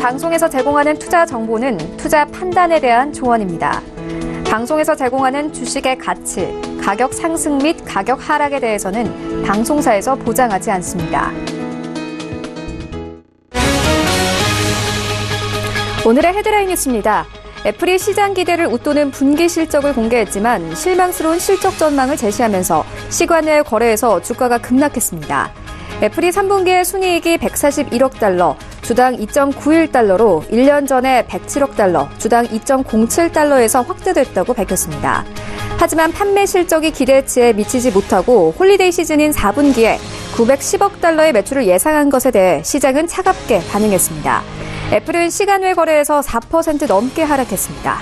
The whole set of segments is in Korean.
방송에서 제공하는 투자 정보는 투자 판단에 대한 조언입니다. 방송에서 제공하는 주식의 가치, 가격 상승 및 가격 하락에 대해서는 방송사에서 보장하지 않습니다. 오늘의 헤드라인 뉴스입니다. 애플이 시장 기대를 웃도는 분기 실적을 공개했지만 실망스러운 실적 전망을 제시하면서 시간 외 거래에서 주가가 급락했습니다. 애플이 3분기에 순이익이 141억 달러, 주당 2.91달러로 1년 전에 107억 달러, 주당 2.07달러에서 확대됐다고 밝혔습니다. 하지만 판매 실적이 기대치에 미치지 못하고 홀리데이 시즌인 4분기에 910억 달러의 매출을 예상한 것에 대해 시장은 차갑게 반응했습니다. 애플은 시간 외 거래에서 4% 넘게 하락했습니다.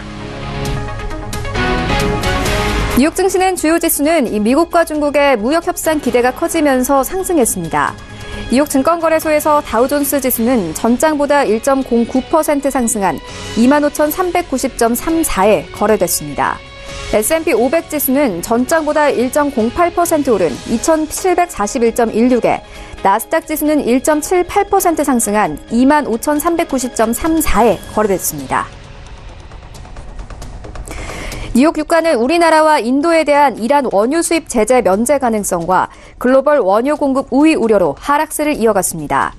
뉴욕 증시는 주요 지수는 미국과 중국의 무역 협상 기대가 커지면서 상승했습니다. 뉴욕 증권거래소에서 다우존스 지수는 전장보다 1.09% 상승한 25,390.34에 거래됐습니다. S&P 500 지수는 전장보다 1.08% 오른 2,741.16에, 나스닥 지수는 1.78% 상승한 25,390.34에 거래됐습니다. 뉴욕 유가는 우리나라와 인도에 대한 이란 원유 수입 제재 면제 가능성과 글로벌 원유 공급 우위 우려로 하락세를 이어갔습니다.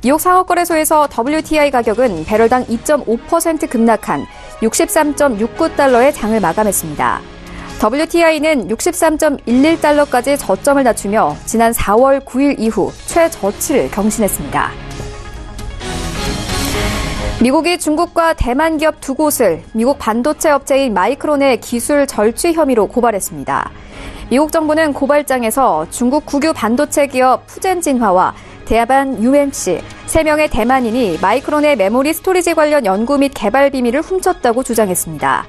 뉴욕 상업거래소에서 WTI 가격은 배럴당 2.5% 급락한 63.69달러의 장을 마감했습니다. WTI는 63.11달러까지 저점을 낮추며 지난 4월 9일 이후 최저치를 경신했습니다. 미국이 중국과 대만 기업 두 곳을 미국 반도체 업체인 마이크론의 기술 절취 혐의로 고발했습니다. 미국 정부는 고발장에서 중국 국유 반도체 기업 푸젠진화와 대만 UMC 3명의 대만인이 마이크론의 메모리 스토리지 관련 연구 및 개발 비밀을 훔쳤다고 주장했습니다.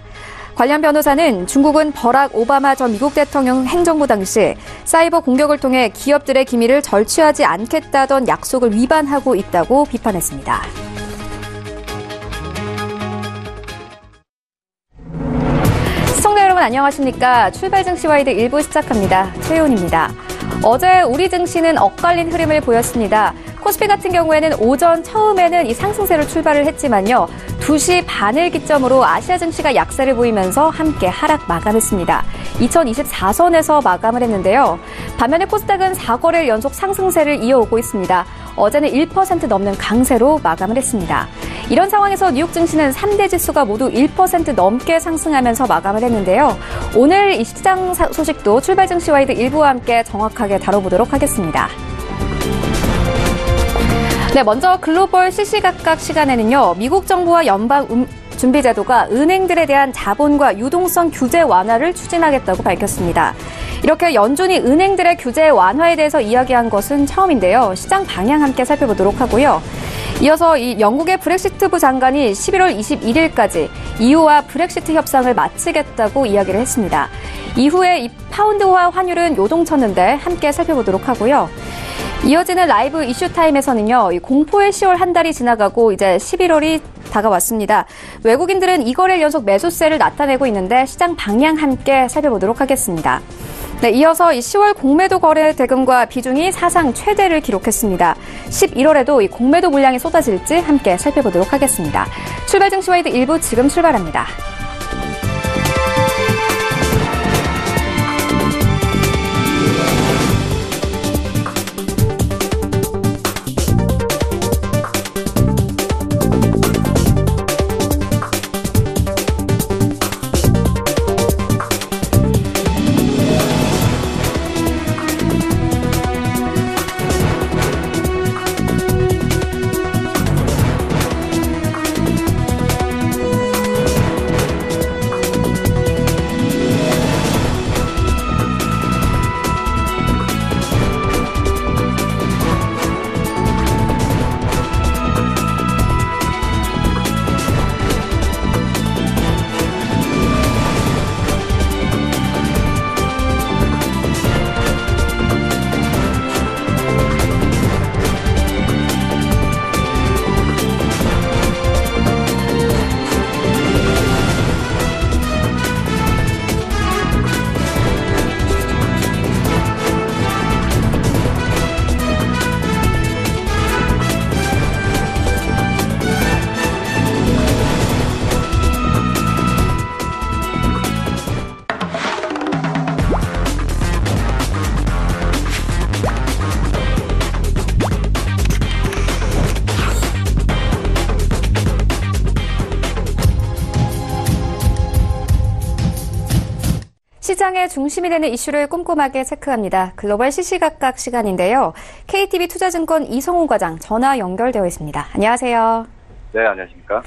관련 변호사는 중국은 버락 오바마 전 미국 대통령 행정부 당시 사이버 공격을 통해 기업들의 기밀을 절취하지 않겠다던 약속을 위반하고 있다고 비판했습니다. 시청자 여러분 안녕하십니까? 출발 증시 와이드 1부 시작합니다. 최윤입니다. 어제 우리 증시는 엇갈린 흐름을 보였습니다. 코스피 같은 경우에는 오전 처음에는 이 상승세로 출발을 했지만요. 2시 반을 기점으로 아시아 증시가 약세를 보이면서 함께 하락 마감했습니다. 2024선에서 마감을 했는데요. 반면에 코스닥은 4거래일 연속 상승세를 이어오고 있습니다. 어제는 1% 넘는 강세로 마감을 했습니다. 이런 상황에서 뉴욕 증시는 3대 지수가 모두 1% 넘게 상승하면서 마감을 했는데요. 오늘 이 시장 소식도 출발 증시 와이드 1부와 함께 정확하게 다뤄보도록 하겠습니다. 네, 먼저 글로벌 시시각각 시간에는요, 미국 정부와 연방준비제도가 은행들에 대한 자본과 유동성 규제 완화를 추진하겠다고 밝혔습니다. 이렇게 연준이 은행들의 규제 완화에 대해서 이야기한 것은 처음인데요. 시장 방향 함께 살펴보도록 하고요. 이어서 이 영국의 브렉시트부 장관이 11월 21일까지 EU와 브렉시트 협상을 마치겠다고 이야기를 했습니다. 이후에 이 파운드화 환율은 요동쳤는데 함께 살펴보도록 하고요. 이어지는 라이브 이슈타임에서는요, 공포의 10월 한 달이 지나가고 이제 11월이 다가왔습니다. 외국인들은 2거래일 연속 매수세를 나타내고 있는데 시장 방향 함께 살펴보도록 하겠습니다. 네, 이어서 이 10월 공매도 거래 대금과 비중이 사상 최대를 기록했습니다. 11월에도 이 공매도 물량이 쏟아질지 함께 살펴보도록 하겠습니다. 출발 증시 와이드 1부 지금 출발합니다. 시장의 중심이 되는 이슈를 꼼꼼하게 체크합니다. 글로벌 시시각각 시간인데요. KTB 투자증권 이성우 과장 전화 연결되어 있습니다. 안녕하세요. 네, 안녕하십니까.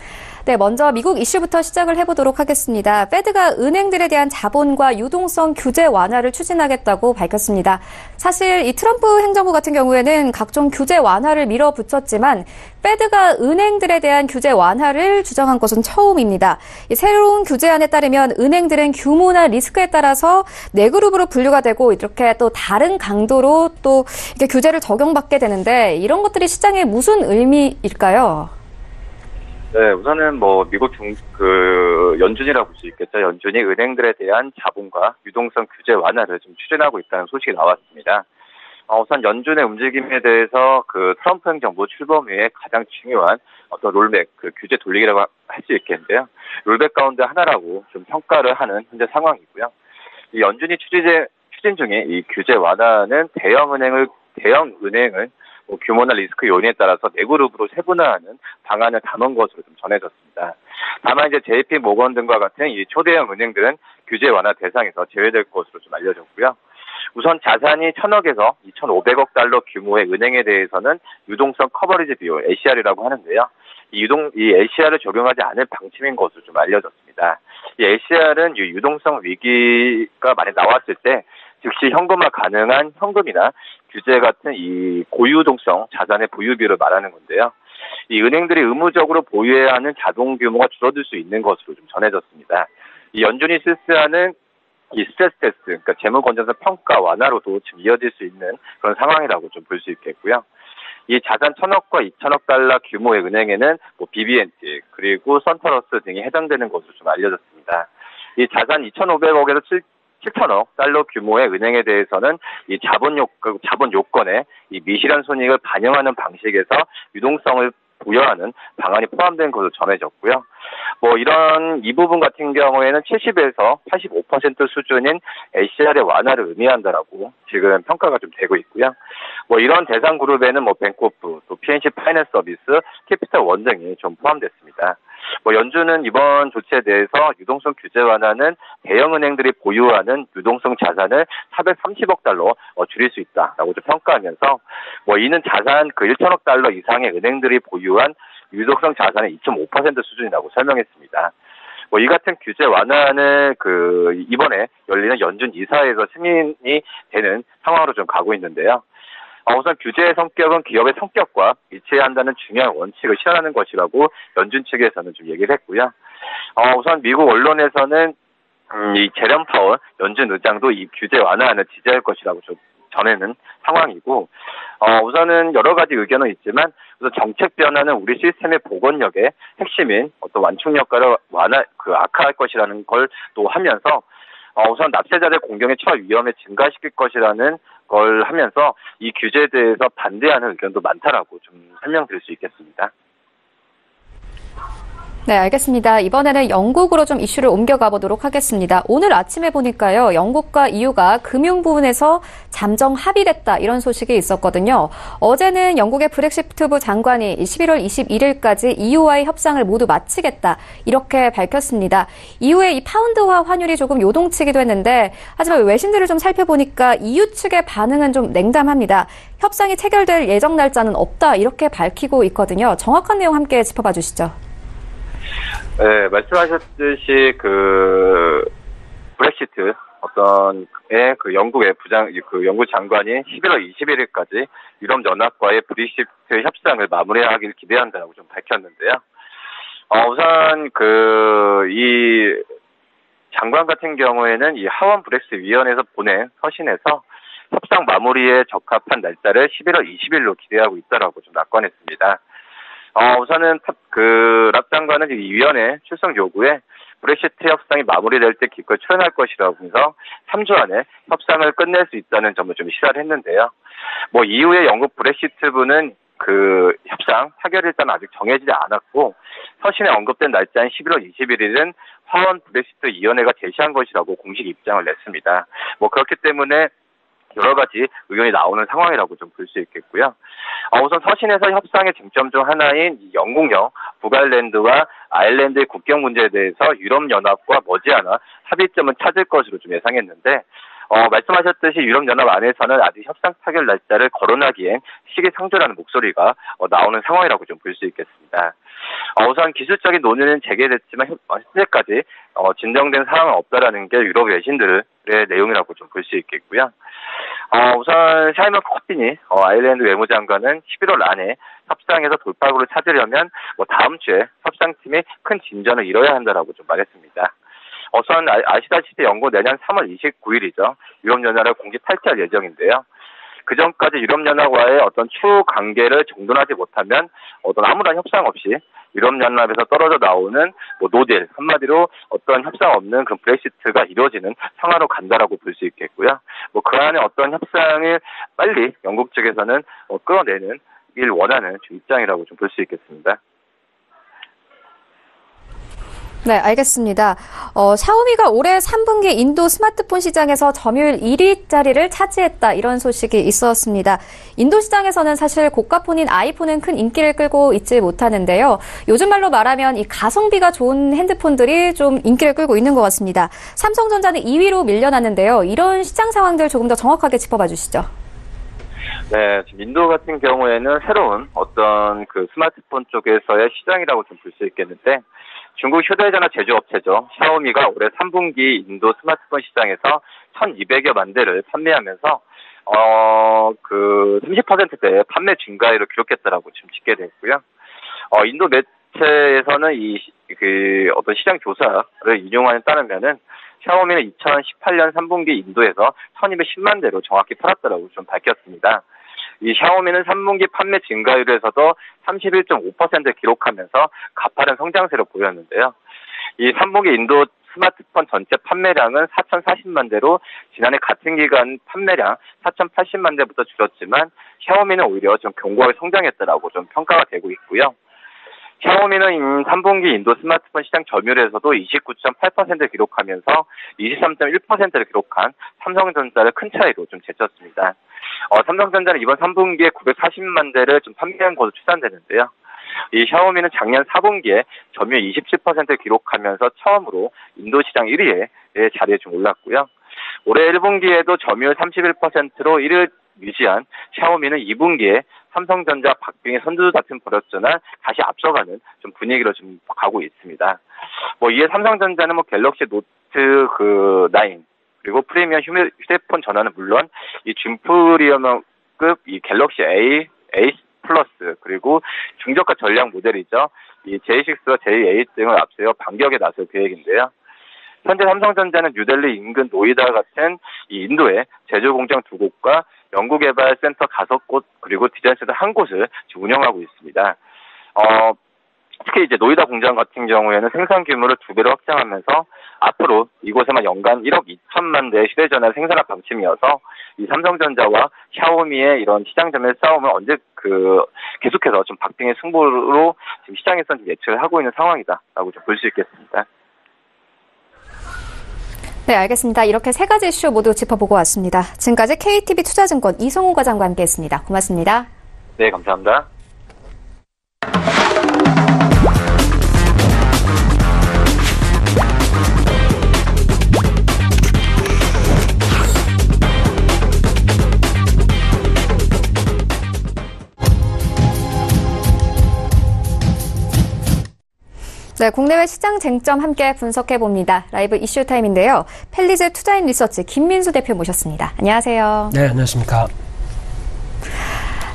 네, 먼저 미국 이슈부터 시작을 해보도록 하겠습니다. 페드가 은행들에 대한 자본과 유동성 규제 완화를 추진하겠다고 밝혔습니다. 사실 이 트럼프 행정부 같은 경우에는 각종 규제 완화를 밀어붙였지만 페드가 은행들에 대한 규제 완화를 주장한 것은 처음입니다. 이 새로운 규제안에 따르면 은행들은 규모나 리스크에 따라서 네 그룹으로 분류가 되고 이렇게 또 다른 강도로 또 이렇게 규제를 적용받게 되는데 이런 것들이 시장에 무슨 의미일까요? 네, 우선은 미국 연준이라고 볼 수 있겠죠. 연준이 은행들에 대한 자본과 유동성 규제 완화를 좀 추진하고 있다는 소식이 나왔습니다. 우선 연준의 움직임에 대해서 트럼프 행정부 출범 후에 가장 중요한 어떤 롤백, 규제 돌리기라고 할 수 있겠는데요. 롤백 가운데 하나라고 좀 평가를 하는 현재 상황이고요. 이 연준이 추진 중에 이 규제 완화는 대형 은행을 규모나 리스크 요인에 따라서 네 그룹으로 세분화하는 방안을 담은 것으로 좀 전해졌습니다. 다만 이제 JP 모건 등과 같은 이 초대형 은행들은 규제 완화 대상에서 제외될 것으로 좀 알려졌고요. 우선 자산이 1,000억에서 2,500억 달러 규모의 은행에 대해서는 유동성 커버리지 비율 (LCR이라고) 하는데요. 이 LCR을 적용하지 않을 방침인 것으로 좀 알려졌습니다. 이 LCR은 유동성 위기가 많이 나왔을 때 즉시 현금화 가능한 현금이나 규제 같은 이 고유동성 자산의 보유비를 말하는 건데요. 이 은행들이 의무적으로 보유해야 하는 자본 규모가 줄어들 수 있는 것으로 좀 전해졌습니다. 이 연준이 실시하는 이 스트레스 테스트, 그러니까 재무 건전성 평가 완화로도 지금 이어질 수 있는 그런 상황이라고 좀 볼 수 있겠고요. 이 자산 1,000억과 2,000억 달러 규모의 은행에는 BB&T 그리고 선터러스 등이 해당되는 것으로 좀 알려졌습니다. 이 자산 2,500억에서 7천억 달러 규모의 은행에 대해서는 이 자본 요건에 이 미실현 손익을 반영하는 방식에서 유동성을 부여하는 방안이 포함된 것으로 전해졌고요. 이 부분 같은 경우에는 70에서 85% 수준인 LCR의 완화를 의미한다라고 지금 평가가 좀 되고 있고요. 이런 대상 그룹에는 뱅크오프, 또 PNC 파이낸스 서비스, 캐피탈 원 등이 좀 포함됐습니다. 연준은 이번 조치에 대해서 유동성 규제 완화는 대형 은행들이 보유하는 유동성 자산을 430억 달러 줄일 수 있다라고 좀 평가하면서 이는 자산 1,000억 달러 이상의 은행들이 보유한 유동성 자산의 2.5% 수준이라고 설명했습니다. 이 같은 규제 완화는 이번에 열리는 연준 이사회에서 승인이 되는 상황으로 좀 가고 있는데요. 우선 규제의 성격은 기업의 성격과 일치해야 한다는 중요한 원칙을 실현하는 것이라고 연준 측에서는 좀 얘기를 했고요. 우선 미국 언론에서는 이 제롬 파월 연준 의장도 이 규제 완화안을 지지할 것이라고 좀 전하는 상황이고, 우선은 여러 가지 의견은 있지만 우선 정책 변화는 우리 시스템의 복원력의 핵심인 어떤 완충 역할을 악화할 것이라는 걸 또 하면서 우선 납세자들 공경에 처할 위험을 증가시킬 것이라는 걸 하면서 이 규제에 대해서 반대하는 의견도 많다라고 좀 설명드릴 수 있겠습니다. 네, 알겠습니다. 이번에는 영국으로 좀 이슈를 옮겨가 보도록 하겠습니다. 오늘 아침에 보니까요, 영국과 EU가 금융 부분에서 잠정 합의됐다 이런 소식이 있었거든요. 어제는 영국의 브렉시트부 장관이 11월 21일까지 EU와의 협상을 모두 마치겠다 이렇게 밝혔습니다. 이후에 이 파운드화 환율이 조금 요동치기도 했는데 하지만 외신들을 좀 살펴보니까 EU 측의 반응은 좀 냉담합니다. 협상이 체결될 예정 날짜는 없다 이렇게 밝히고 있거든요. 정확한 내용 함께 짚어봐 주시죠. 네, 말씀하셨듯이 브렉시트 영국의 영국 장관이 11월 21일까지 유럽연합과의 브렉시트 협상을 마무리하길 기대한다고 좀 밝혔는데요. 우선 이 장관 같은 경우에는 이 하원 브렉시트 위원회에서 보낸 서신에서 협상 마무리에 적합한 날짜를 11월 20일로 기대하고 있다라고 좀 낙관했습니다. 우선은 랍 장관은 이 위원회 출석 요구에 브렉시트 협상이 마무리될 때 기꺼이 출연할 것이라고 해서 3주 안에 협상을 끝낼 수 있다는 점을 좀 시사를 했는데요. 이후에 영국 브렉시트부는 협상 타결 일단은 아직 정해지지 않았고 서신에 언급된 날짜인 11월 21일은 하원 브렉시트 위원회가 제시한 것이라고 공식 입장을 냈습니다. 그렇기 때문에 여러 가지 의견이 나오는 상황이라고 좀 볼 수 있겠고요. 우선 서신에서 협상의 쟁점 중 하나인 영국령 북아일랜드와 아일랜드의 국경 문제에 대해서 유럽연합과 머지않아 합의점은 찾을 것으로 좀 예상했는데 말씀하셨듯이 유럽연합 안에서는 아직 협상 타결 날짜를 거론하기엔 시기상조라는 목소리가 나오는 상황이라고 좀 볼 수 있겠습니다. 우선 기술적인 논의는 재개됐지만 현재까지 진정된 사항은 없다라는 게 유럽 외신들의 내용이라고 좀 볼 수 있겠고요. 우선 사이먼 코핀이 아일랜드 외무장관은 11월 안에 협상에서 돌파구를 찾으려면 다음 주에 협상팀이 큰 진전을 이뤄야 한다라고 좀 말했습니다. 우선 아시다시피 영국 내년 3월 29일이죠. 유럽연합을 공식 탈퇴할 예정인데요. 그 전까지 유럽연합과의 어떤 추후 관계를 정돈하지 못하면 아무런 협상 없이 유럽연합에서 떨어져 나오는 노딜, 한마디로 어떤 협상 없는 그런 브렉시트가 이루어지는 상황으로 간다라고 볼 수 있겠고요. 그 안에 어떤 협상을 빨리 영국 측에서는 끌어내는 일 원하는 입장이라고 좀 볼 수 있겠습니다. 네, 알겠습니다. 샤오미가 올해 3분기 인도 스마트폰 시장에서 점유율 1위 자리를 차지했다, 이런 소식이 있었습니다. 인도 시장에서는 사실 고가폰인 아이폰은 큰 인기를 끌고 있지 못하는데요. 요즘 말로 말하면 이 가성비가 좋은 핸드폰들이 좀 인기를 끌고 있는 것 같습니다. 삼성전자는 2위로 밀려났는데요. 이런 시장 상황들 조금 더 정확하게 짚어봐 주시죠. 네, 지금 인도 같은 경우에는 새로운 어떤 그 스마트폰 쪽에서의 시장이라고 좀 볼 수 있겠는데, 중국 휴대전화 제조업체죠. 샤오미가 올해 3분기 인도 스마트폰 시장에서 1,200여만 대를 판매하면서 30%대 판매 증가율을 기록했다라고 지금 집계됐고요. 인도 매체에서는 어떤 시장 조사를 인용하에 따르면은 샤오미는 2018년 3분기 인도에서 1,210만 대로 정확히 팔았다라고 좀 밝혔습니다. 이 샤오미는 3분기 판매 증가율에서도 31.5% 기록하면서 가파른 성장세를 보였는데요. 이 3분기 인도 스마트폰 전체 판매량은 4,040만 대로 지난해 같은 기간 판매량 4,080만 대부터 줄었지만 샤오미는 오히려 좀 견고하게 성장했다라고 좀 평가가 되고 있고요. 샤오미는 3분기 인도 스마트폰 시장 점유율에서도 29.8% 기록하면서 23.1%를 기록한 삼성전자를 큰 차이로 좀 제쳤습니다. 삼성전자는 이번 3분기에 940만 대를 좀 판매한 것으로 추산되는데요. 이 샤오미는 작년 4분기에 점유율 27%를 기록하면서 처음으로 인도 시장 1위에 자리에 좀 올랐고요. 올해 1분기에도 점유율 31%로 1위를 유지한 샤오미는 2분기에 삼성전자 박빙의 선두다툼 벌였지만 다시 앞서가는 좀 분위기로 좀 가고 있습니다. 이에 삼성전자는 갤럭시 노트 9 그리고 프리미엄 휴대폰 전화는 물론 이 준프리미엄급 이 갤럭시 A 플러스 그리고 중저가 전략 모델이죠. 이 J6와 J8 등을 앞세워 반격에 나설 계획인데요. 현재 삼성전자는 뉴델리 인근 노이다 같은 이 인도의 제조 공장 2곳과 연구개발센터 5곳 그리고 디자인센터 1곳을 지금 운영하고 있습니다. 특히 이제 노이다 공장 같은 경우에는 생산 규모를 2배로 확장하면서 앞으로 이곳에만 연간 1억 2천만 대의 휴대전화를 생산할 방침이어서 이 삼성전자와 샤오미의 이런 시장 점유율 싸움은 계속해서 좀 박빙의 승부로 지금 시장에서는 예측을 하고 있는 상황이다라고 좀 볼 수 있겠습니다. 네, 알겠습니다. 이렇게 세 가지 이슈 모두 짚어보고 왔습니다. 지금까지 KTB 투자증권 이성우 과장과 함께했습니다. 고맙습니다. 네, 감사합니다. 네, 국내외 시장 쟁점 함께 분석해봅니다. 라이브 이슈 타임인데요. 펠리즈 투자인 리서치 김민수 대표 모셨습니다. 안녕하세요. 네, 안녕하십니까.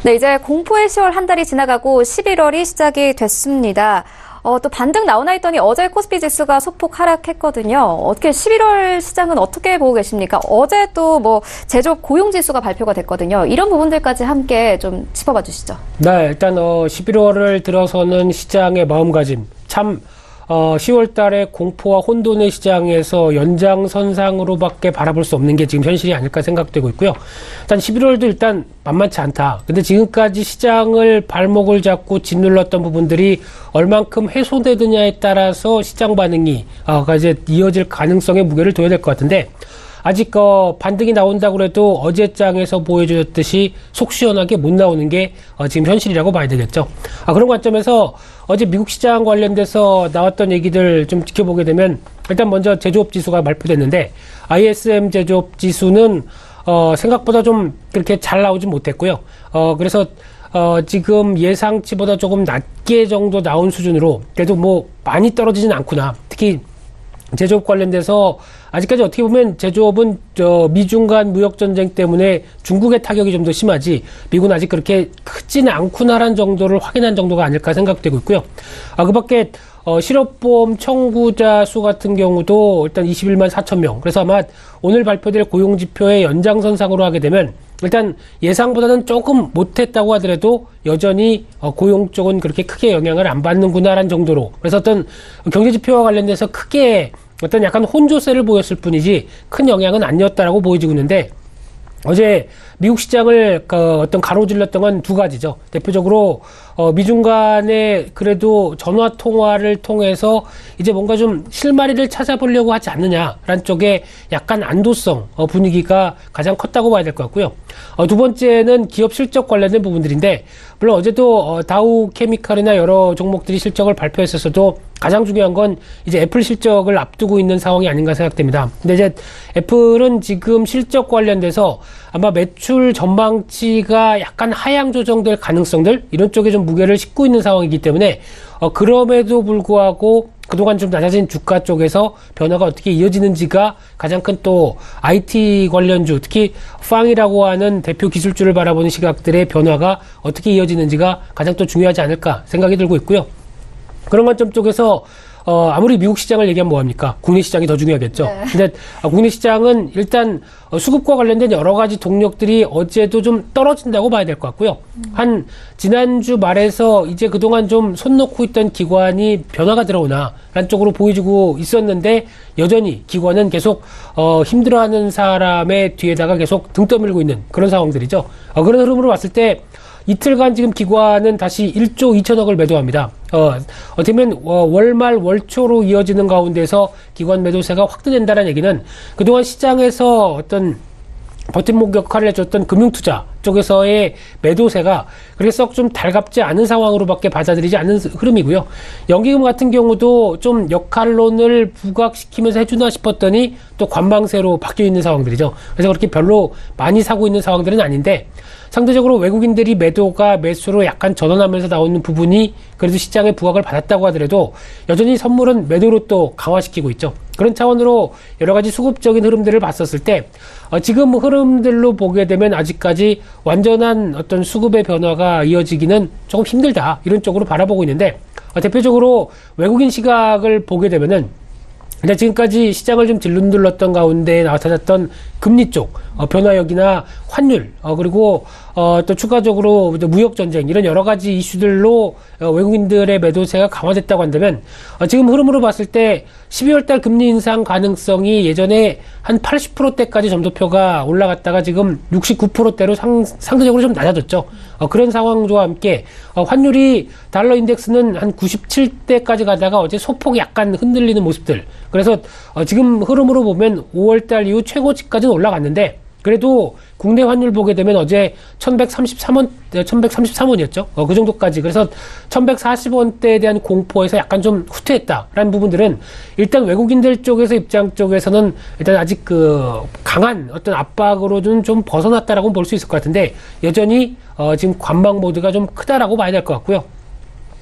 네, 이제 공포의 10월 한 달이 지나가고 11월이 시작이 됐습니다. 또 반등 나오나 했더니 어제 코스피 지수가 소폭 하락했거든요. 어떻게 11월 시장은 어떻게 보고 계십니까? 어제 또 제조업 고용 지수가 발표가 됐거든요. 이런 부분들까지 함께 좀 짚어봐 주시죠. 네, 일단 11월을 들어서는 시장의 마음가짐 참 10월 달에 공포와 혼돈의 시장에서 연장선상으로밖에 바라볼 수 없는 게 지금 현실이 아닐까 생각되고 있고요. 일단 11월도 일단 만만치 않다. 근데 지금까지 시장을 발목을 잡고 짓눌렀던 부분들이 얼만큼 해소되느냐에 따라서 시장 반응이 이제 이어질 가능성에 무게를 둬야 될 것 같은데, 아직 반등이 나온다고 해도 어제 장에서 보여주셨듯이 속 시원하게 못 나오는 게 지금 현실이라고 봐야 되겠죠. 그런 관점에서 어제 미국 시장 관련돼서 나왔던 얘기들 좀 지켜보게 되면 일단 먼저 제조업 지수가 발표됐는데 ISM 제조업 지수는 생각보다 좀 그렇게 잘 나오지 못했고요. 그래서 지금 예상치보다 조금 낮게 정도 나온 수준으로 그래도 뭐 많이 떨어지진 않구나. 특히 제조업 관련돼서 아직까지 어떻게 보면 제조업은 미중 간 무역 전쟁 때문에 중국의 타격이 좀 더 심하지 미국은 아직 그렇게 크지는 않구나라는 정도를 확인한 정도가 아닐까 생각되고 있고요. 그 밖에 실업보험 청구자 수 같은 경우도 일단 21만 4천 명. 그래서 아마 오늘 발표될 고용지표의 연장선상으로 하게 되면 일단 예상보다는 조금 못했다고 하더라도 여전히 고용 쪽은 그렇게 크게 영향을 안 받는구나라는 정도로. 그래서 어떤 경제지표와 관련돼서 크게 어떤 약간 혼조세를 보였을 뿐이지 큰 영향은 아니었다라고 보여지고 있는데 어제 미국 시장을 어떤 가로질렀던 건 두 가지죠. 대표적으로 미중 간에 그래도 전화 통화를 통해서 이제 뭔가 좀 실마리를 찾아보려고 하지 않느냐라는 쪽에 약간 안도성 분위기가 가장 컸다고 봐야 될 것 같고요. 두 번째는 기업 실적 관련된 부분들인데 물론 어제도 다우 케미칼이나 여러 종목들이 실적을 발표했었어도 가장 중요한 건 이제 애플 실적을 앞두고 있는 상황이 아닌가 생각됩니다. 근데 이제 애플은 지금 실적 관련돼서 아마 매출 전망치가 약간 하향 조정될 가능성들 이런 쪽에 좀 무게를 싣고 있는 상황이기 때문에 그럼에도 불구하고 그동안 좀 낮아진 주가 쪽에서 변화가 어떻게 이어지는지가 가장 큰 또 IT 관련주 특히 팡이라고 하는 대표 기술주를 바라보는 시각들의 변화가 어떻게 이어지는지가 가장 또 중요하지 않을까 생각이 들고 있고요. 그런 관점 쪽에서 아무리 미국 시장을 얘기하면 뭐합니까? 국내 시장이 더 중요하겠죠. 네. 근데 국내 시장은 일단 수급과 관련된 여러 가지 동력들이 어제도 좀 떨어진다고 봐야 될 것 같고요. 한 지난주 말에서 이제 그동안 좀 손 놓고 있던 기관이 변화가 들어오나 라는 쪽으로 보여지고 있었는데 여전히 기관은 계속 힘들어하는 사람의 뒤에다가 계속 등 떠밀고 있는 그런 상황들이죠. 그런 흐름으로 봤을 때 이틀간 지금 기관은 다시 1조 2천억을 매도합니다. 어떻게 보면 월말 월초로 이어지는 가운데서 기관 매도세가 확대된다는 얘기는 그동안 시장에서 어떤 버팀목 역할을 해줬던 금융투자 쪽에서의 매도세가 그렇게 썩 좀 달갑지 않은 상황으로밖에 받아들이지 않는 흐름이고요. 연기금 같은 경우도 좀 역할론을 부각시키면서 해주나 싶었더니 또 관망세로 바뀌어 있는 상황들이죠. 그래서 그렇게 별로 많이 사고 있는 상황들은 아닌데 상대적으로 외국인들이 매도가 매수로 약간 전환하면서 나오는 부분이 그래도 시장에 부각을 받았다고 하더라도 여전히 선물은 매도로 또 강화시키고 있죠. 그런 차원으로 여러 가지 수급적인 흐름들을 봤었을 때 지금 흐름들로 보게 되면 아직까지 완전한 어떤 수급의 변화가 이어지기는 조금 힘들다 이런 쪽으로 바라보고 있는데 대표적으로 외국인 시각을 보게 되면은 근데 지금까지 시장을 좀 질문들렀던 가운데 나타났던 금리 쪽 변화력이나 환율 그리고 또 추가적으로 무역 전쟁 이런 여러 가지 이슈들로 외국인들의 매도세가 강화됐다고 한다면 지금 흐름으로 봤을 때 12월 달 금리 인상 가능성이 예전에 한 80%대까지 점도표가 올라갔다가 지금 69%대로 상대적으로 좀 낮아졌죠. 그런 상황과 함께 환율이 달러 인덱스는 한 97대까지 가다가 어제 소폭 약간 흔들리는 모습들. 그래서 지금 흐름으로 보면 5월 달 이후 최고치까지는 올라갔는데 그래도 국내 환율 보게 되면 어제 1133원이었죠. 그 정도까지. 그래서 1140원대에 대한 공포에서 약간 좀 후퇴했다라는 부분들은 일단 외국인들 쪽에서 입장 쪽에서는 일단 아직 강한 어떤 압박으로는 좀 벗어났다라고 볼 수 있을 것 같은데 여전히 지금 관망 모드가 좀 크다라고 봐야 될 것 같고요.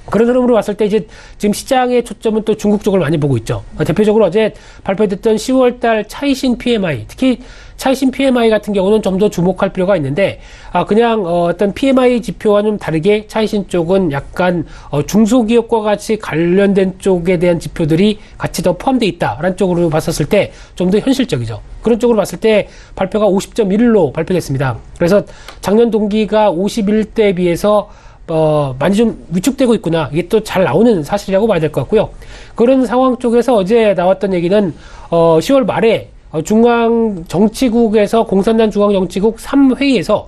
그런 흐름으로 봤을 때 이제 지금 시장의 초점은 또 중국 쪽을 많이 보고 있죠. 대표적으로 어제 발표됐던 10월달 차이신 PMI, 특히 차이신 PMI 같은 경우는 좀 더 주목할 필요가 있는데, 그냥 어떤 PMI 지표와 좀 다르게 차이신 쪽은 약간 중소기업과 같이 관련된 쪽에 대한 지표들이 같이 더 포함되어 있다라는 쪽으로 봤었을 때 좀 더 현실적이죠. 그런 쪽으로 봤을 때 발표가 50.1로 발표됐습니다. 그래서 작년 동기가 51대에 비해서 많이 좀 위축되고 있구나. 이게 또 잘 나오는 사실이라고 봐야 될 것 같고요. 그런 상황 쪽에서 어제 나왔던 얘기는 10월 말에 중앙정치국에서 공산당 중앙정치국 3회의에서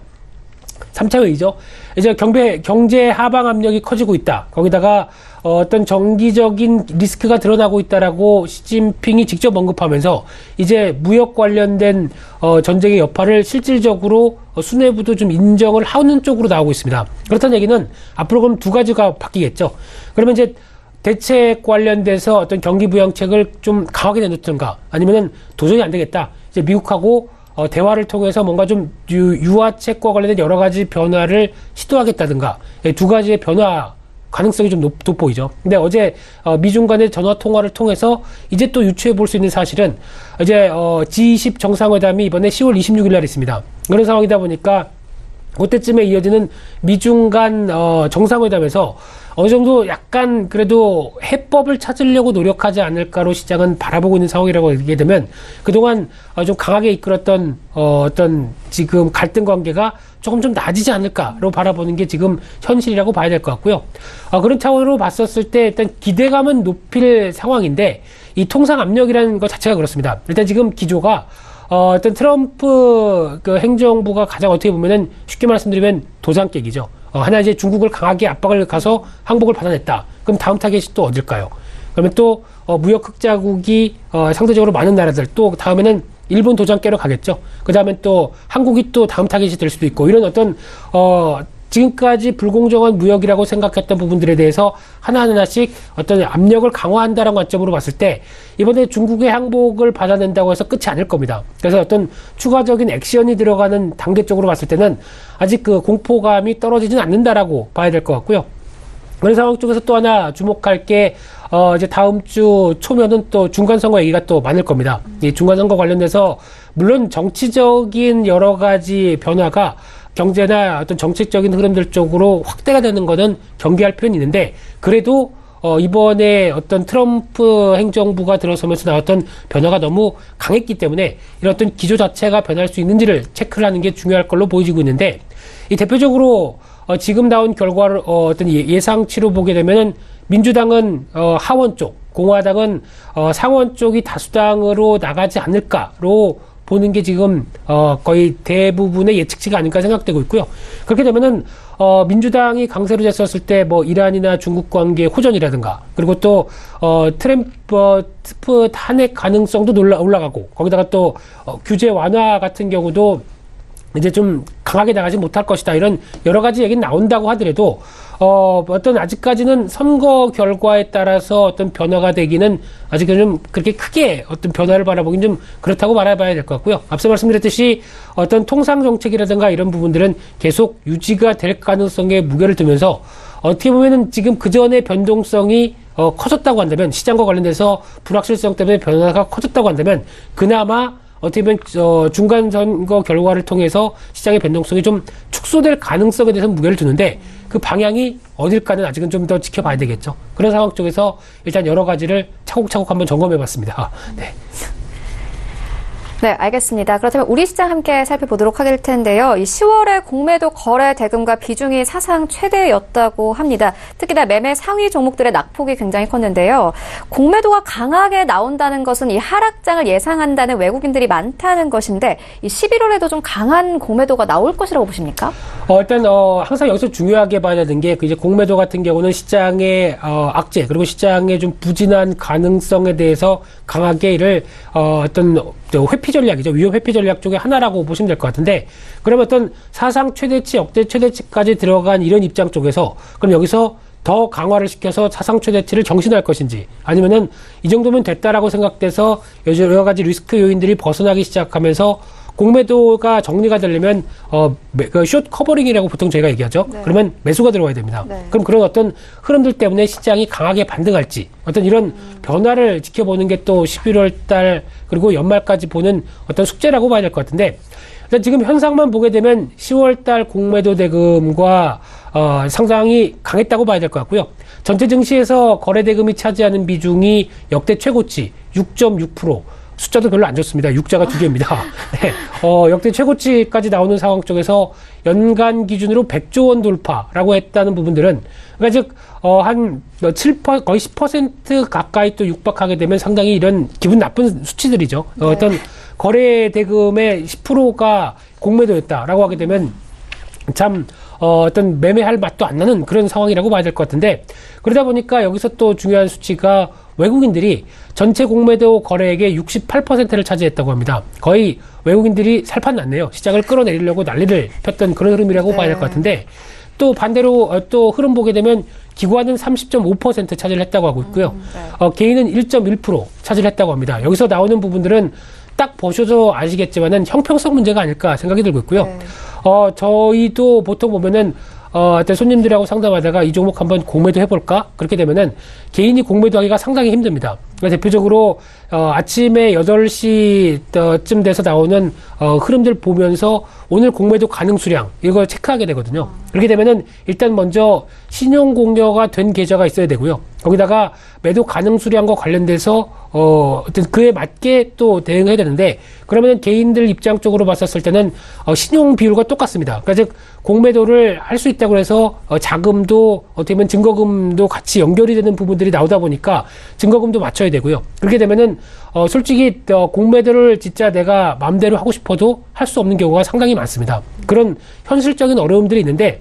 3차 회의죠. 이제 경제 하방 압력이 커지고 있다. 거기다가 어떤 정기적인 리스크가 드러나고 있다라고 시진핑이 직접 언급하면서 이제 무역 관련된 전쟁의 여파를 실질적으로 수뇌부도 좀 인정을 하는 쪽으로 나오고 있습니다. 그렇다는 얘기는 앞으로 그럼 두 가지가 바뀌겠죠. 그러면 이제 대책 관련돼서 어떤 경기 부양책을 좀 강하게 내놓든가 아니면은 도저히 안 되겠다. 이제 미국하고 대화를 통해서 뭔가 좀 유화책과 관련된 여러 가지 변화를 시도하겠다든가 두 가지의 변화 가능성이 좀 돋보이죠. 근데 어제 미중 간의 전화 통화를 통해서 이제 또 유추해 볼 수 있는 사실은 이제 G20 정상회담이 이번에 10월 26일 날 있습니다. 그런 상황이다 보니까 그때쯤에 이어지는 미중 간 정상회담에서 어느 정도 약간 그래도 해법을 찾으려고 노력하지 않을까로 시장은 바라보고 있는 상황이라고 얘기하게 되면 그동안 좀 강하게 이끌었던 어떤 지금 갈등 관계가 조금 좀 나아지지 않을까로 바라보는 게 지금 현실이라고 봐야 될 것 같고요. 그런 차원으로 봤었을 때 일단 기대감은 높일 상황인데 이 통상 압력이라는 것 자체가 그렇습니다. 일단 지금 기조가 어떤 트럼프 그 행정부가 가장 어떻게 보면은 쉽게 말씀드리면 도장 깨기죠. 하나 이제 중국을 강하게 압박을 가서 항복을 받아냈다. 그럼 다음 타겟이 또 어딜까요? 그러면 또 무역 흑자국이 상대적으로 많은 나라들 또 다음에는 일본 도장 깨러 가겠죠. 그 다음엔 또 한국이 또 다음 타겟이 될 수도 있고 이런 어떤 지금까지 불공정한 무역이라고 생각했던 부분들에 대해서 하나하나씩 어떤 압력을 강화한다는 관점으로 봤을 때 이번에 중국의 항복을 받아낸다고 해서 끝이 아닐 겁니다. 그래서 어떤 추가적인 액션이 들어가는 단계 쪽으로 봤을 때는 아직 그 공포감이 떨어지진 않는다라고 봐야 될 것 같고요. 그런 상황 쪽에서 또 하나 주목할 게 이제 다음 주 초면은 또 중간선거 얘기가 또 많을 겁니다. 이 중간선거 관련돼서 물론 정치적인 여러 가지 변화가 경제나 어떤 정책적인 흐름들 쪽으로 확대가 되는 거는 경계할 필요는 있는데 그래도 이번에 어떤 트럼프 행정부가 들어서면서 나왔던 변화가 너무 강했기 때문에 이런 어떤 기조 자체가 변할 수 있는지를 체크를 하는 게 중요할 걸로 보여지고 있는데 이 대표적으로 지금 나온 결과를 어떤 예상치로 보게 되면은 민주당은 하원 쪽, 공화당은 상원 쪽이 다수당으로 나가지 않을까로 보는 게 지금 거의 대부분의 예측치가 아닐까 생각되고 있고요. 그렇게 되면은 민주당이 강세로 됐었을 때 뭐 이란이나 중국 관계 호전이라든가 그리고 또 트럼프 탄핵 가능성도 올라가고 거기다가 또 규제 완화 같은 경우도 이제 좀 강하게 나가지 못할 것이다. 이런 여러 가지 얘기는 나온다고 하더라도 어떤 아직까지는 선거 결과에 따라서 어떤 변화가 되기는 아직은 좀 그렇게 크게 어떤 변화를 바라보긴 좀 그렇다고 말해봐야 될 것 같고요. 앞서 말씀드렸듯이 어떤 통상 정책이라든가 이런 부분들은 계속 유지가 될 가능성에 무게를 두면서 어떻게 보면은 지금 그 전에 변동성이 커졌다고 한다면 시장과 관련돼서 불확실성 때문에 변화가 커졌다고 한다면 그나마 어떻게 보면 중간 선거 결과를 통해서 시장의 변동성이 좀 축소될 가능성에 대해서 무게를 두는데 그 방향이 어딜까는 아직은 좀 더 지켜봐야 되겠죠. 그런 상황 쪽에서 일단 여러 가지를 차곡차곡 한번 점검해봤습니다. 네. 네, 알겠습니다. 그렇다면 우리 시장 함께 살펴보도록 할 텐데요. 이 10월에 공매도 거래 대금과 비중이 사상 최대였다고 합니다. 특히나 매매 상위 종목들의 낙폭이 굉장히 컸는데요. 공매도가 강하게 나온다는 것은 이 하락장을 예상한다는 외국인들이 많다는 것인데 이 11월에도 좀 강한 공매도가 나올 것이라고 보십니까? 일단 항상 여기서 중요하게 봐야 되는 게 이제 공매도 같은 경우는 시장의 악재 그리고 시장의 좀 부진한 가능성에 대해서 강하게 이를 어떤 회피 전략이죠. 위험 회피 전략 쪽에 하나라고 보시면 될 것 같은데 그러면 어떤 사상 최대치, 역대 최대치까지 들어간 이런 입장 쪽에서 그럼 여기서 더 강화를 시켜서 사상 최대치를 정신할 것인지 아니면은 이 정도면 됐다라고 생각돼서 여러 가지 리스크 요인들이 벗어나기 시작하면서 공매도가 정리가 되려면 숏 커버링이라고 보통 저희가 얘기하죠. 네. 그러면 매수가 들어와야 됩니다. 네. 그럼 그런 어떤 흐름들 때문에 시장이 강하게 반등할지 어떤 이런 변화를 지켜보는 게 또 11월 달 그리고 연말까지 보는 어떤 숙제라고 봐야 될 것 같은데 일단 지금 현상만 보게 되면 10월 달 공매도 대금과 상당히 강했다고 봐야 될 것 같고요. 전체 증시에서 거래 대금이 차지하는 비중이 역대 최고치 6.6%. 숫자도 별로 안 좋습니다. 6자가 2개입니다. 네. 역대 최고치까지 나오는 상황 쪽에서 연간 기준으로 100조 원 돌파라고 했다는 부분들은, 그러니까 즉, 한 7%, 거의 10% 가까이 또 육박하게 되면 상당히 이런 기분 나쁜 수치들이죠. 네. 어떤 거래 대금의 10%가 공매도였다라고 하게 되면 참 어떤 매매할 맛도 안 나는 그런 상황이라고 봐야 될 것 같은데, 그러다 보니까 여기서 또 중요한 수치가 외국인들이 전체 공매도 거래액의 68%를 차지했다고 합니다. 거의 외국인들이 살판났네요. 시장을 끌어내리려고 난리를 폈던 그런 흐름이라고 봐야 될 것 같은데, 또 반대로 또 흐름 보게 되면 기관은 30.5% 차지를 했다고 하고 있고요. 개인은 1.1% 차지를 했다고 합니다. 여기서 나오는 부분들은 딱 보셔도 아시겠지만은 형평성 문제가 아닐까 생각이 들고 있고요. 저희도 보통 보면은 어떤 손님들하고 상담하다가 이 종목 한번 공매도 해볼까? 그렇게 되면은 개인이 공매도 하기가 상당히 힘듭니다. 그러니까 대표적으로 아침에 8시쯤 돼서 나오는 흐름들 보면서 오늘 공매도 가능 수량 이걸 체크하게 되거든요. 그렇게 되면은 일단 먼저 신용 공여가 된 계좌가 있어야 되고요. 거기다가 매도 가능 수량과 관련돼서 어떤 그에 맞게 또 대응해야 되는데, 그러면은 개인들 입장 쪽으로 봤었을 때는 신용 비율과 똑같습니다. 그러니까 즉 공매도를 할 수 있다고 해서 자금도 어떻게 보면 증거금도 같이 연결이 되는 부분들이 나오다 보니까 증거금도 맞춰야 되고요. 그렇게 되면은 솔직히 공매도를 진짜 내가 마음대로 하고 싶어도 할 수 없는 경우가 상당히 많습니다. 그런 현실적인 어려움들이 있는데,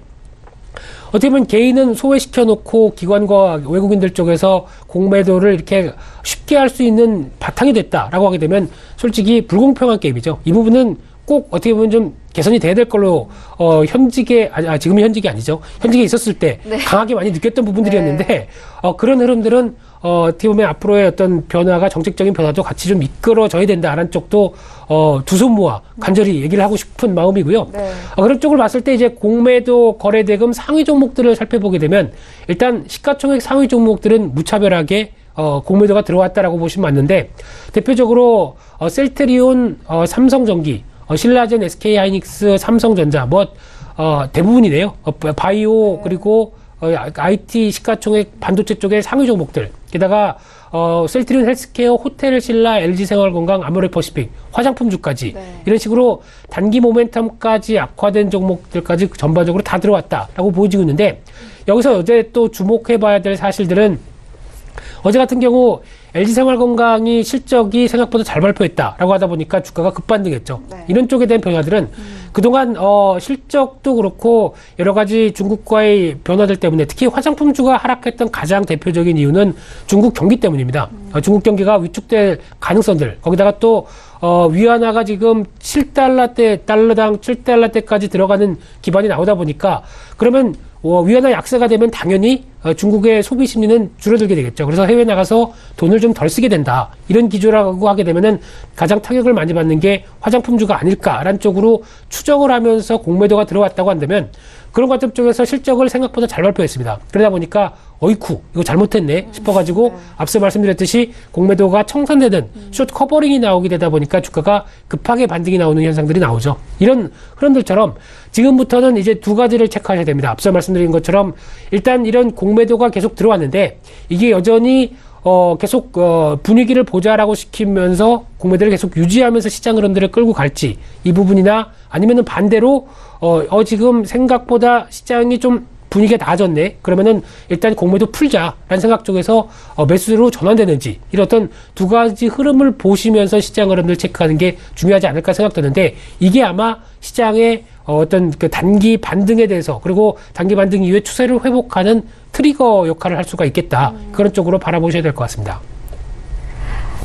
어떻게 보면 개인은 소외시켜 놓고 기관과 외국인들 쪽에서 공매도를 이렇게 쉽게 할 수 있는 바탕이 됐다라고 하게 되면 솔직히 불공평한 게임이죠. 이 부분은 꼭 어떻게 보면 좀 개선이 돼야 될 걸로 현직에 지금은 현직이 아니죠. 현직에 있었을 때 강하게 많이 느꼈던 부분들이었는데 그런 흐름들은 어떻게 보면 앞으로의 어떤 변화가 정책적인 변화도 같이 좀 이끌어져야 된다라는 쪽도 두 손 모아 간절히 얘기를 하고 싶은 마음이고요. 그런 쪽을 봤을 때 이제 공매도 거래대금 상위 종목들을 살펴보게 되면 일단 시가총액 상위 종목들은 무차별하게 공매도가 들어왔다라고 보시면 맞는데, 대표적으로 셀트리온, 삼성전기, 신라젠, SK하이닉스, 삼성전자 대부분이네요. 바이오 그리고 IT 시가총액 반도체 쪽의 상위 종목들. 게다가 셀트리온 헬스케어, 호텔 신라, LG생활건강, 아모레퍼시픽, 화장품주까지 이런 식으로 단기 모멘텀까지 악화된 종목들까지 전반적으로 다 들어왔다라고 보여지고 있는데, 여기서 어제 또 주목해봐야 될 사실들은 어제 같은 경우 LG생활건강이 실적이 생각보다 잘 발표했다라고 하다 보니까 주가가 급반등했죠. 이런 쪽에 대한 변화들은 그동안 실적도 그렇고 여러 가지 중국과의 변화들 때문에 특히 화장품주가 하락했던 가장 대표적인 이유는 중국 경기 때문입니다. 중국 경기가 위축될 가능성들, 거기다가 또 위안화가 지금 7달러대, 달러당 7달러대까지 들어가는 기반이 나오다 보니까, 그러면 위안화 약세가 되면 당연히 중국의 소비 심리는 줄어들게 되겠죠. 그래서 해외 나가서 돈을 좀 덜 쓰게 된다. 이런 기조라고 하게 되면은 가장 타격을 많이 받는 게 화장품주가 아닐까라는 쪽으로 추정을 하면서 공매도가 들어왔다고 한다면, 그런 관점 쪽에서 실적을 생각보다 잘 발표했습니다. 그러다 보니까 어이쿠 이거 잘못했네 싶어가지고 앞서 말씀드렸듯이 공매도가 청산되는 숏 커버링이 나오게 되다 보니까 주가가 급하게 반등이 나오는 현상들이 나오죠. 이런 흐름들처럼 지금부터는 이제 두 가지를 체크하셔야 됩니다. 앞서 말씀드린 것처럼 일단 이런 공매도가 계속 들어왔는데 이게 여전히 계속 분위기를 보자라고 시키면서 공매도를 계속 유지하면서 시장 흐름들을 끌고 갈지, 이 부분이나 아니면은 반대로 지금 생각보다 시장이 좀 분위기가 나아졌네. 그러면은 일단 공매도 풀자라는 생각 쪽에서 매수로 전환되는지, 이런 어떤 두 가지 흐름을 보시면서 시장 흐름을 체크하는 게 중요하지 않을까 생각되는데, 이게 아마 시장의 어떤 그 단기 반등에 대해서, 그리고 단기 반등 이후에 추세를 회복하는 트리거 역할을 할 수가 있겠다. 그런 쪽으로 바라보셔야 될 것 같습니다.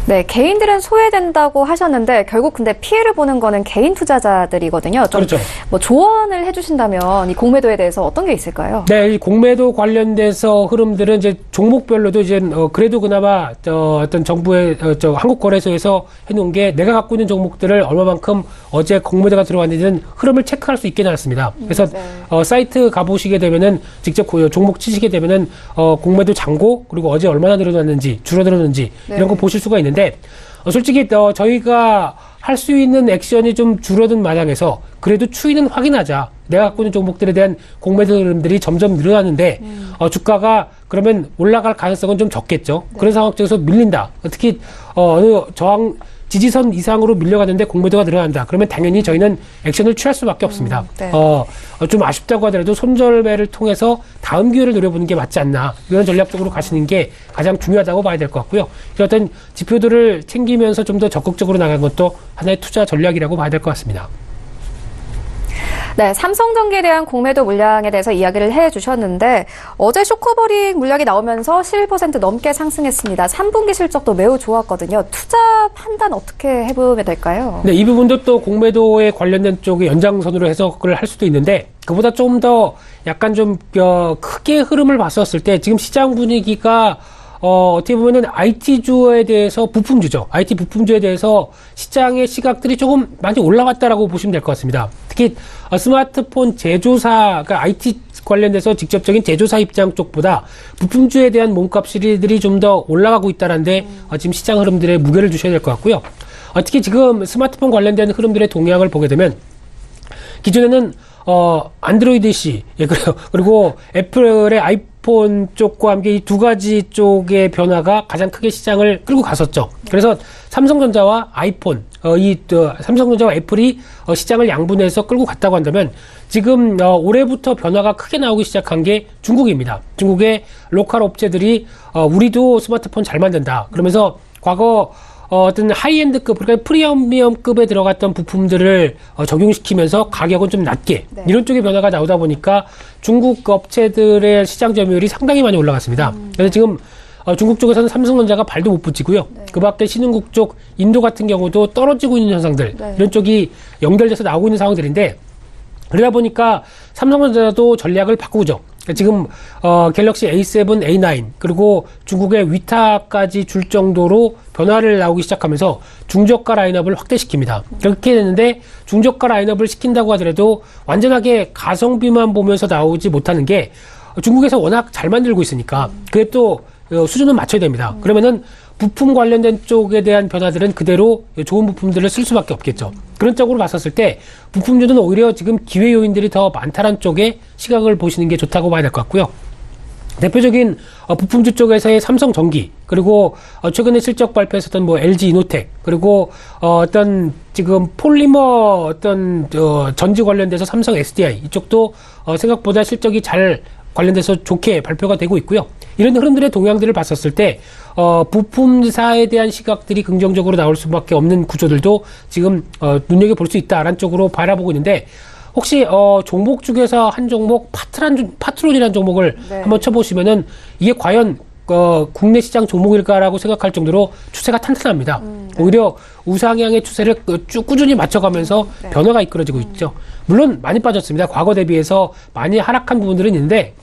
네, 개인들은 소외된다고 하셨는데 결국 근데 피해를 보는 거는 개인 투자자들이거든요. 좀 그렇죠. 뭐 조언을 해주신다면 이 공매도에 대해서 어떤 게 있을까요? 네, 이 공매도 관련돼서 흐름들은 이제 종목별로도 이제 그래도 그나마 어떤 정부의 한국거래소에서 해놓은 게, 내가 갖고 있는 종목들을 얼마만큼 어제 공매도가 들어왔는지는 흐름을 체크할 수 있게 나왔습니다. 그래서 사이트 가보시게 되면은 직접 종목 치시게 되면은 공매도 잔고, 그리고 어제 얼마나 늘어났는지 줄어들었는지 이런 거 보실 수가 있는데, 솔직히 저희가 할 수 있는 액션이 좀 줄어든 마당에서 그래도 추이는 확인하자. 내가 갖고 있는 종목들에 대한 공매도 흐름들이 점점 늘어나는데 주가가 그러면 올라갈 가능성은 좀 적겠죠. 그런 상황 속에서 밀린다. 특히 어느 저항 지지선 이상으로 밀려가는데 공매도가 늘어난다. 그러면 당연히 저희는 액션을 취할 수밖에 없습니다. 좀 아쉽다고 하더라도 손절매를 통해서 다음 기회를 노려보는 게 맞지 않나. 이런 전략적으로 가시는 게 가장 중요하다고 봐야 될 것 같고요. 어떤 지표들을 챙기면서 좀 더 적극적으로 나가는 것도 하나의 투자 전략이라고 봐야 될 것 같습니다. 네, 삼성전기에 대한 공매도 물량에 대해서 이야기를 해주셨는데 어제 쇼커버링 물량이 나오면서 11% 넘게 상승했습니다. 3분기 실적도 매우 좋았거든요. 투자 판단 어떻게 해보면 될까요? 네, 이 부분도 또 공매도에 관련된 쪽의 연장선으로 해석을 할 수도 있는데 그보다 좀 더 약간 좀 크게 흐름을 봤었을 때 지금 시장 분위기가 어떻게 보면은 IT주에 대해서 부품주죠. IT 부품주에 대해서 시장의 시각들이 조금 많이 올라갔다라고 보시면 될 것 같습니다. 특히 스마트폰 제조사가 IT 관련돼서 직접적인 제조사 입장 쪽보다 부품주에 대한 몸값들이 좀 더 올라가고 있다는데 지금 시장 흐름들에 무게를 주셔야 될 것 같고요. 특히 지금 스마트폰 관련된 흐름들의 동향을 보게 되면 기존에는 안드로이드 C, 예, 그리고 애플의 아이폰 쪽과 함께 이 두 가지 쪽의 변화가 가장 크게 시장을 끌고 갔었죠. 그래서 삼성전자와 아이폰, 삼성전자와 애플이 시장을 양분해서 끌고 갔다고 한다면 지금 올해부터 변화가 크게 나오기 시작한 게 중국입니다. 중국의 로컬 업체들이 우리도 스마트폰 잘 만든다. 그러면서 과거 어떤 하이엔드급, 그러니까 프리미엄급에 들어갔던 부품들을 적용시키면서 가격은 좀 낮게 이런 쪽의 변화가 나오다 보니까 중국 업체들의 시장 점유율이 상당히 많이 올라갔습니다. 그래서 지금 중국 쪽에서는 삼성전자가 발도 못 붙이고요. 그 밖에 신흥국 쪽 인도 같은 경우도 떨어지고 있는 현상들, 이런 쪽이 연결돼서 나오고 있는 상황들인데 그러다 보니까 삼성전자도 전략을 바꾸죠. 지금 갤럭시 A7, A9 그리고 중국의 위타까지 줄 정도로 변화를 나오기 시작하면서 중저가 라인업을 확대시킵니다. 그렇게 됐는데 중저가 라인업을 시킨다고 하더라도 완전하게 가성비만 보면서 나오지 못하는 게 중국에서 워낙 잘 만들고 있으니까 그게 또 수준은 맞춰야 됩니다. 그러면은 부품 관련된 쪽에 대한 변화들은 그대로 좋은 부품들을 쓸 수밖에 없겠죠. 그런 쪽으로 봤었을 때 부품주는 오히려 지금 기회 요인들이 더 많다는 쪽에 시각을 보시는 게 좋다고 봐야 될 것 같고요. 대표적인 부품주 쪽에서의 삼성전기 그리고 최근에 실적 발표했었던 뭐 LG 이노텍 그리고 어떤 지금 폴리머 어떤 전지 관련돼서 삼성 SDI 이쪽도 생각보다 실적이 잘 관련돼서 좋게 발표가 되고 있고요. 이런 흐름들의 동향들을 봤었을 때 부품사에 대한 시각들이 긍정적으로 나올 수밖에 없는 구조들도 지금 눈여겨볼 수 있다라는 쪽으로 바라보고 있는데 혹시 종목 중에서 한 종목 파트론이라는 종목을 한번 쳐보시면은 이게 과연 국내 시장 종목일까라고 생각할 정도로 추세가 탄탄합니다. 오히려 우상향의 추세를 쭉 꾸준히 맞춰가면서 변화가 이끌어지고 있죠. 물론 많이 빠졌습니다. 과거 대비해서 많이 하락한 부분들은 있는데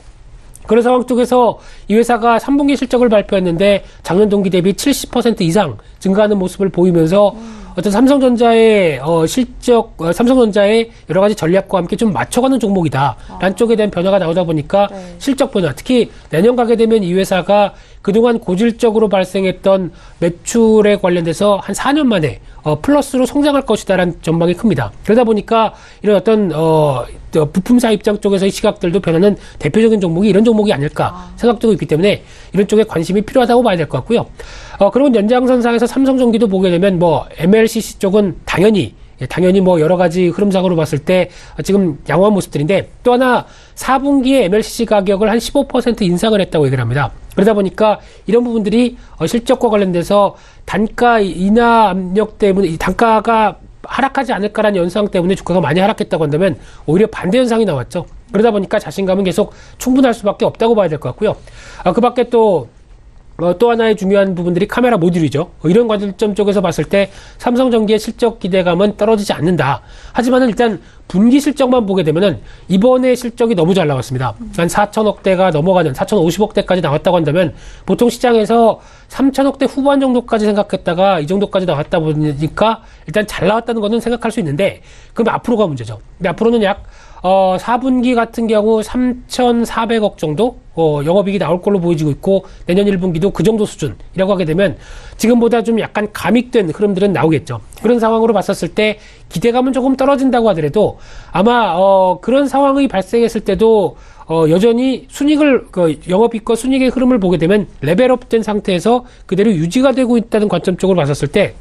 그런 상황 쪽에서 이 회사가 3분기 실적을 발표했는데 작년 동기 대비 70% 이상 증가하는 모습을 보이면서 어떤 삼성전자의 실적, 삼성전자의 여러 가지 전략과 함께 좀 맞춰가는 종목이다라는 쪽에 대한 변화가 나오다 보니까 실적 변화, 특히 내년 가게 되면 이 회사가 그동안 고질적으로 발생했던 매출에 관련돼서 한 4년 만에 플러스로 성장할 것이다라는 전망이 큽니다. 그러다 보니까 이런 어떤 부품사 입장 쪽에서의 시각들도 변하는 대표적인 종목이 이런 종목이 아닐까 생각되고 있기 때문에 이런 쪽에 관심이 필요하다고 봐야 될 것 같고요. 그리고 연장선상에서 삼성전기도 보게 되면 뭐 MLCC 쪽은 당연히 뭐 여러 가지 흐름상으로 봤을 때 지금 양호한 모습들인데 또 하나 4분기에 MLCC 가격을 한 15% 인상을 했다고 얘기를 합니다. 그러다 보니까 이런 부분들이 실적과 관련돼서 단가 인하 압력 때문에 단가가 하락하지 않을까라는 연상 때문에 주가가 많이 하락했다고 한다면 오히려 반대 현상이 나왔죠. 그러다 보니까 자신감은 계속 충분할 수밖에 없다고 봐야 될 것 같고요. 그 밖에 또 하나의 중요한 부분들이 카메라 모듈이죠. 이런 관점 쪽에서 봤을 때 삼성전기의 실적 기대감은 떨어지지 않는다. 하지만 일단 분기 실적만 보게 되면은 이번에 실적이 너무 잘 나왔습니다. 한 4천억대가 넘어가는 4,050억대까지 나왔다고 한다면 보통 시장에서 3천억대 후반 정도까지 생각했다가 이 정도까지 나왔다 보니까 일단 잘 나왔다는 거는 생각할 수 있는데 그럼 앞으로가 문제죠. 근데 앞으로는 약 4분기 같은 경우 3,400억 정도 영업이익이 나올 걸로 보여지고 있고 내년 1분기도 그 정도 수준이라고 하게 되면 지금보다 좀 약간 감익된 흐름들은 나오겠죠. 그런 상황으로 봤었을 때 기대감은 조금 떨어진다고 하더라도 아마 그런 상황이 발생했을 때도 여전히 순이익을 영업이익과 순이익의 흐름을 보게 되면 레벨업된 상태에서 그대로 유지가 되고 있다는 관점 쪽으로 봤었을 때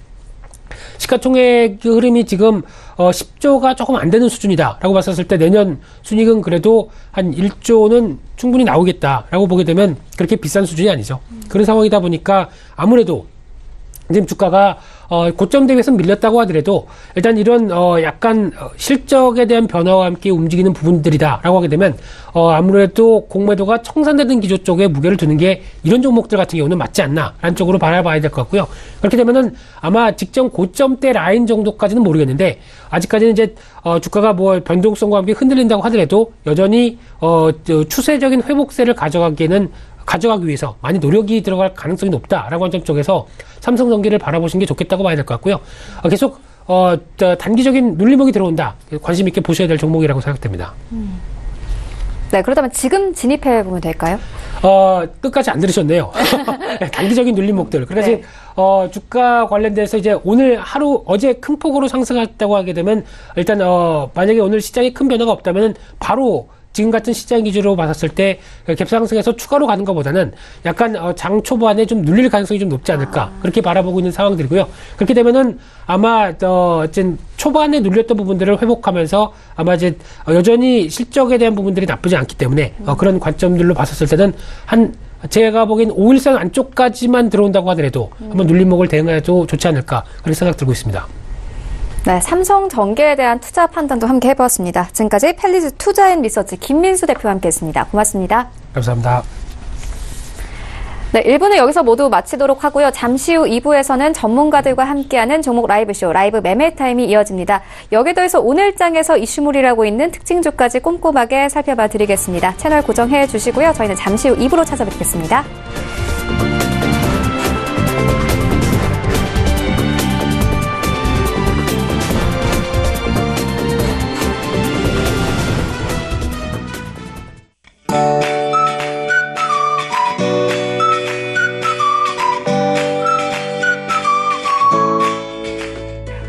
시가총액 흐름이 지금 10조가 조금 안 되는 수준이다라고 봤었을 때 내년 순이익은 그래도 한 1조는 충분히 나오겠다라고 보게 되면 그렇게 비싼 수준이 아니죠. 그런 상황이다 보니까 아무래도 지금 주가가 고점 대비해서 밀렸다고 하더라도 일단 이런 약간 실적에 대한 변화와 함께 움직이는 부분들이다라고 하게 되면 아무래도 공매도가 청산되는 기조 쪽에 무게를 두는 게 이런 종목들 같은 경우는 맞지 않나라는 쪽으로 바라봐야 될 것 같고요. 그렇게 되면은 아마 직전 고점대 라인 정도까지는 모르겠는데 아직까지는 이제 주가가 뭐 변동성과 함께 흔들린다고 하더라도 여전히 추세적인 회복세를 가져가기 위해서 많이 노력이 들어갈 가능성이 높다라고 하는 점 쪽에서 삼성전기를 바라보시는 게 좋겠다고 봐야 될 것 같고요. 계속 단기적인 눌림목이 들어온다. 관심 있게 보셔야 될 종목이라고 생각됩니다. 네, 그렇다면 지금 진입해 보면 될까요? 끝까지 안 들으셨네요. 단기적인 눌림목들. 그래서 네. 주가 관련돼서 이제 오늘 하루 어제 큰 폭으로 상승했다고 하게 되면 일단 만약에 오늘 시장에 큰 변화가 없다면 바로 지금 같은 시장 기준으로 봤을 때 갭상승해서 추가로 가는 것보다는 약간 장 초반에 좀 눌릴 가능성이 좀 높지 않을까 그렇게 바라보고 있는 상황들이고요. 그렇게 되면은 아마 초반에 눌렸던 부분들을 회복하면서 아마 이제 여전히 실적에 대한 부분들이 나쁘지 않기 때문에 그런 관점들로 봤었을 때는 제가 보기엔 5일선 안쪽까지만 들어온다고 하더라도 한번 눌림목을 대응해도 좋지 않을까 그런 생각 들고 있습니다. 네, 삼성전기에 대한 투자 판단도 함께 해보았습니다. 지금까지 펠리즈 투자앤리서치 김민수 대표와 함께했습니다. 고맙습니다. 감사합니다. 네, 1부는 여기서 모두 마치도록 하고요. 잠시 후 2부에서는 전문가들과 함께하는 종목 라이브쇼, 라이브 매매타임이 이어집니다. 여기에 더해서 오늘장에서 이슈물이라고 있는 특징주까지 꼼꼼하게 살펴봐 드리겠습니다. 채널 고정해 주시고요. 저희는 잠시 후 2부로 찾아뵙겠습니다.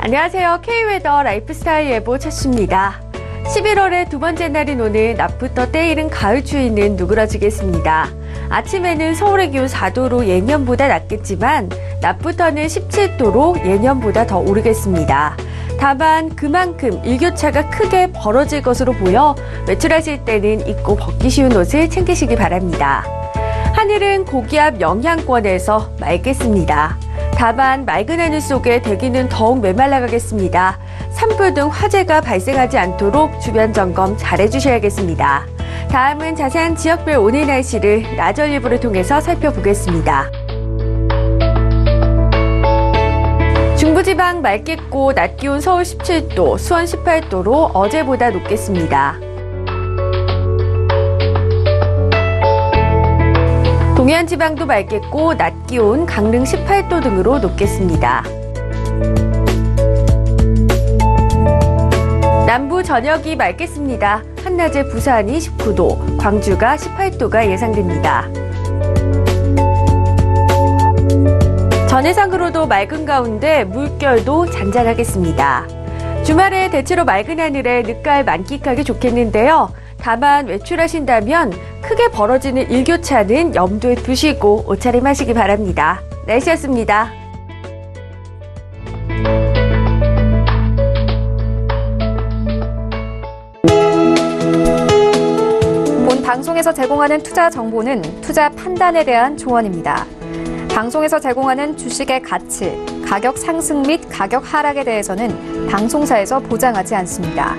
안녕하세요. K웨더 라이프스타일 예보 최씨입니다. 11월의 두 번째 날인 오늘 낮부터 때이른 가을 추위는 누그러지겠습니다. 아침에는 서울의 기온 4도로 예년보다 낮겠지만 낮부터는 17도로 예년보다 더 오르겠습니다. 다만 그만큼 일교차가 크게 벌어질 것으로 보여 외출하실 때는 입고 벗기 쉬운 옷을 챙기시기 바랍니다. 하늘은 고기압 영향권에서 맑겠습니다. 다만 맑은 하늘 속에 대기는 더욱 메말라가겠습니다. 산불 등 화재가 발생하지 않도록 주변 점검 잘 해주셔야겠습니다. 다음은 자세한 지역별 오늘 날씨를 나절일보를 통해서 살펴보겠습니다. 중부지방 맑겠고 낮 기온 서울 17도, 수원 18도로 어제보다 높겠습니다. 동해안 지방도 맑겠고 낮 기온 강릉 18도 등으로 높겠습니다. 남부 전역이 맑겠습니다. 한낮에 부산이 19도, 광주가 18도가 예상됩니다. 전해상으로도 맑은 가운데 물결도 잔잔하겠습니다. 주말에 대체로 맑은 하늘에 늦가을 만끽하기 좋겠는데요. 다만 외출하신다면 크게 벌어지는 일교차는 염두에 두시고 옷차림 하시기 바랍니다. 날씨였습니다. 본 방송에서 제공하는 투자 정보는 투자 판단에 대한 조언입니다. 방송에서 제공하는 주식의 가치, 가격 상승 및 가격 하락에 대해서는 방송사에서 보장하지 않습니다.